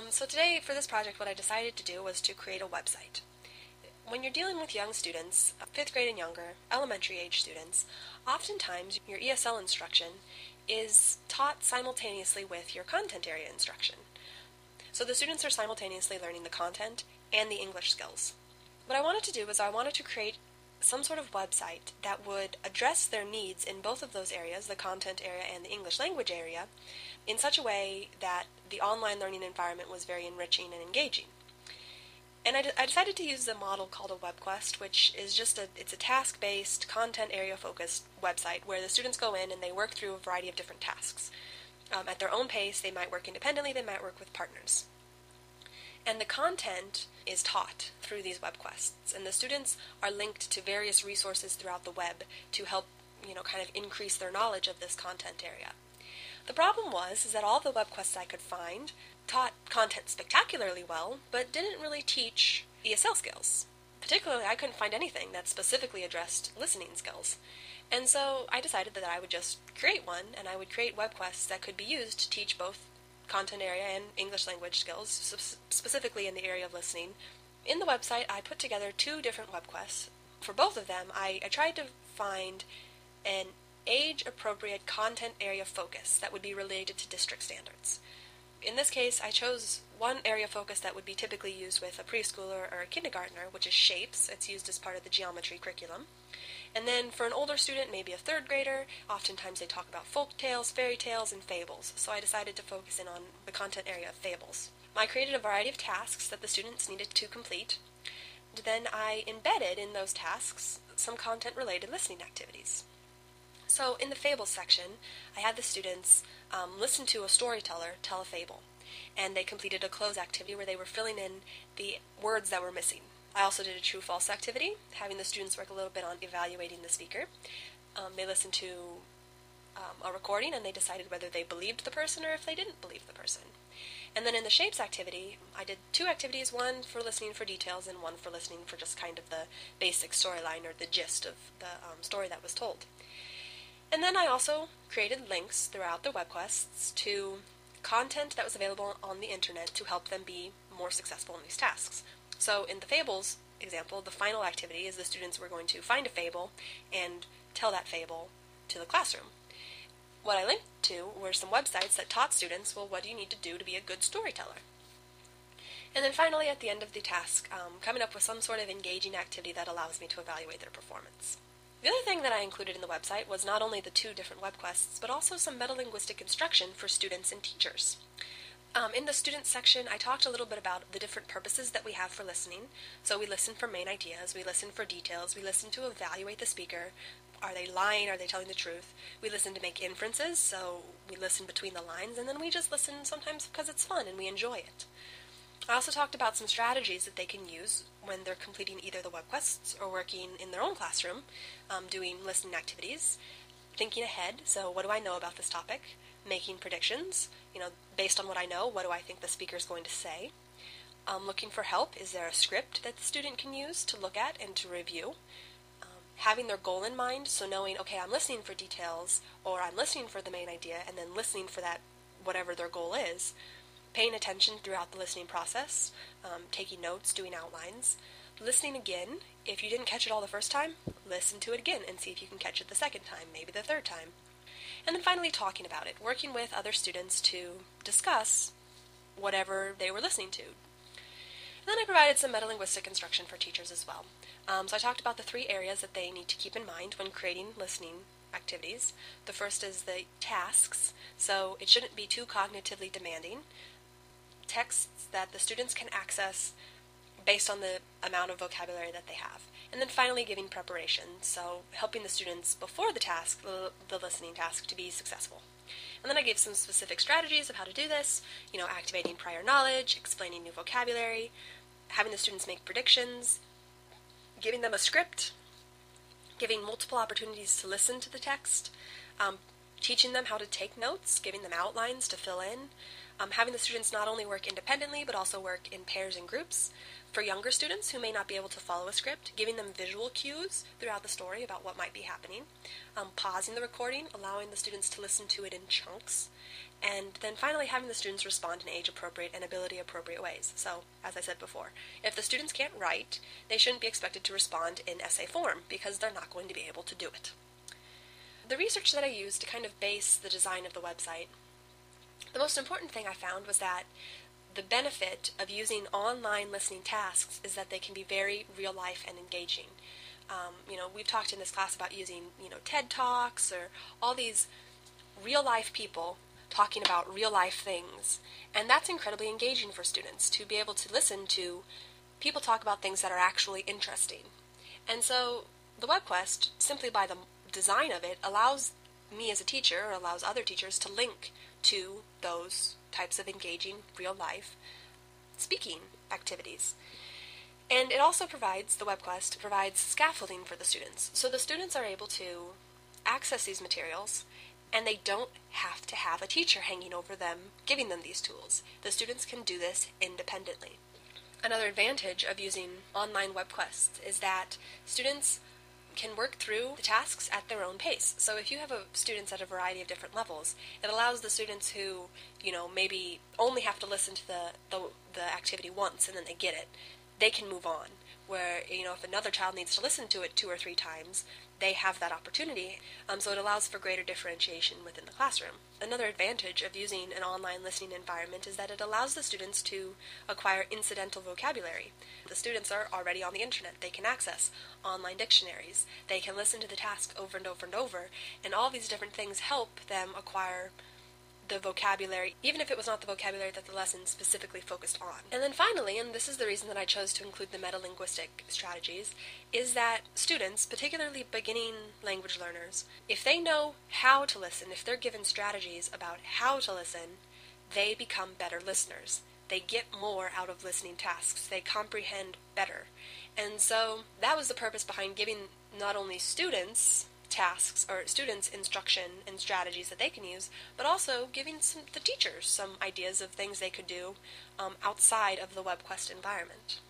So today, for this project, what I decided to do was to create a website. When you're dealing with young students, 5th grade and younger, elementary age students, oftentimes your ESL instruction is taught simultaneously with your content area instruction. So the students are simultaneously learning the content and the English skills. What I wanted to do was I wanted to create some sort of website that would address their needs in both of those areas, the content area and the English language area, in such a way that the online learning environment was very enriching and engaging. And I decided to use a model called a WebQuest, which is it's a task-based, content area-focused website where the students go in and they work through a variety of different tasks. At their own pace, they might work independently, they might work with partners. And the content is taught through these WebQuests, and the students are linked to various resources throughout the web to help, kind of increase their knowledge of this content area. The problem is that all the WebQuests I could find taught content spectacularly well, but didn't really teach ESL skills. Particularly, I couldn't find anything that specifically addressed listening skills. And so I decided that I would just create one, and I would create WebQuests that could be used to teach both content area and English language skills, specifically in the area of listening. In the website, I put together 2 different WebQuests. For both of them, I tried to find an age-appropriate content area focus that would be related to district standards. In this case, I chose one area focus that would be typically used with a preschooler or a kindergartner, which is shapes. It's used as part of the geometry curriculum. And then for an older student, maybe a 3rd grader, oftentimes they talk about folk tales, fairy tales, and fables. So I decided to focus in on the content area of fables. I created a variety of tasks that the students needed to complete. Then I embedded in those tasks some content-related listening activities. So in the fables section, I had the students listen to a storyteller tell a fable, and they completed a close activity where they were filling in the words that were missing. I also did a true-false activity, having the students work a little bit on evaluating the speaker. They listened to a recording, and they decided whether they believed the person or if they didn't believe the person. And then in the shapes activity, I did 2 activities, one for listening for details and one for listening for just kind of the basic storyline or the gist of the story that was told. And then I also created links throughout the WebQuests to content that was available on the internet to help them be more successful in these tasks. So in the fables example, the final activity is the students were going to find a fable and tell that fable to the classroom. What I linked to were some websites that taught students, well, what do you need to do to be a good storyteller? And then finally, at the end of the task, coming up with some sort of engaging activity that allows me to evaluate their performance. The other thing that I included in the website was not only the 2 different WebQuests, but also some metalinguistic instruction for students and teachers. In the students section, I talked a little bit about the different purposes that we have for listening. So we listen for main ideas, we listen for details, we listen to evaluate the speaker. Are they lying? Are they telling the truth? We listen to make inferences, so we listen between the lines, and then we just listen sometimes because it's fun and we enjoy it. I also talked about some strategies that they can use when they're completing either the WebQuests or working in their own classroom, doing listening activities, thinking ahead, so what do I know about this topic, making predictions, based on what I know, what do I think the speaker is going to say, looking for help, is there a script that the student can use to look at and to review, having their goal in mind, so knowing, okay, I'm listening for details, or I'm listening for the main idea, and then listening for that, whatever their goal is, paying attention throughout the listening process, taking notes, doing outlines, listening again. If you didn't catch it all the first time, listen to it again and see if you can catch it the second time, maybe the 3rd time. And then finally talking about it, working with other students to discuss whatever they were listening to. And then I provided some metalinguistic instruction for teachers as well. So I talked about the 3 areas that they need to keep in mind when creating listening activities. The first is the tasks, so it shouldn't be too cognitively demanding. Texts that the students can access based on the amount of vocabulary that they have. And then finally giving preparation, so helping the students before the task, the listening task, to be successful. And then I gave some specific strategies of how to do this, activating prior knowledge, explaining new vocabulary, having the students make predictions, giving them a script, giving multiple opportunities to listen to the text, teaching them how to take notes, giving them outlines to fill in, having the students not only work independently but also work in pairs and groups. For younger students who may not be able to follow a script, giving them visual cues throughout the story about what might be happening, pausing the recording, allowing the students to listen to it in chunks, and then finally having the students respond in age-appropriate and ability-appropriate ways. So, as I said before, if the students can't write, they shouldn't be expected to respond in essay form, because they're not going to be able to do it. The research that I used to kind of base the design of the website, the most important thing I found was that the benefit of using online listening tasks is that they can be very real-life and engaging. We've talked in this class about using, TED Talks or all these real-life people talking about real-life things, and that's incredibly engaging for students to be able to listen to people talk about things that are actually interesting. And so the WebQuest, simply by the design of it, allows me as a teacher, or allows other teachers, to link to those types of engaging real-life speaking activities. And it also provides, the WebQuest provides scaffolding for the students. So the students are able to access these materials, and they don't have to have a teacher hanging over them giving them these tools. The students can do this independently. Another advantage of using online WebQuests is that students can work through the tasks at their own pace. So if you have students at a variety of different levels, it allows the students who, maybe only have to listen to the activity once and then they get it, they can move on. Where, if another child needs to listen to it 2 or 3 times, they have that opportunity, so it allows for greater differentiation within the classroom. Another advantage of using an online listening environment is that it allows the students to acquire incidental vocabulary. The students are already on the internet. They can access online dictionaries. They can listen to the task over and over and over, and all these different things help them acquire the vocabulary, even if it was not the vocabulary that the lesson specifically focused on. And then finally, and this is the reason that I chose to include the metalinguistic strategies, is that students, particularly beginning language learners, if they know how to listen, if they're given strategies about how to listen, they become better listeners. They get more out of listening tasks. They comprehend better. And so that was the purpose behind giving not only students tasks or students instruction and strategies that they can use, but also giving the teachers some ideas of things they could do outside of the WebQuest environment.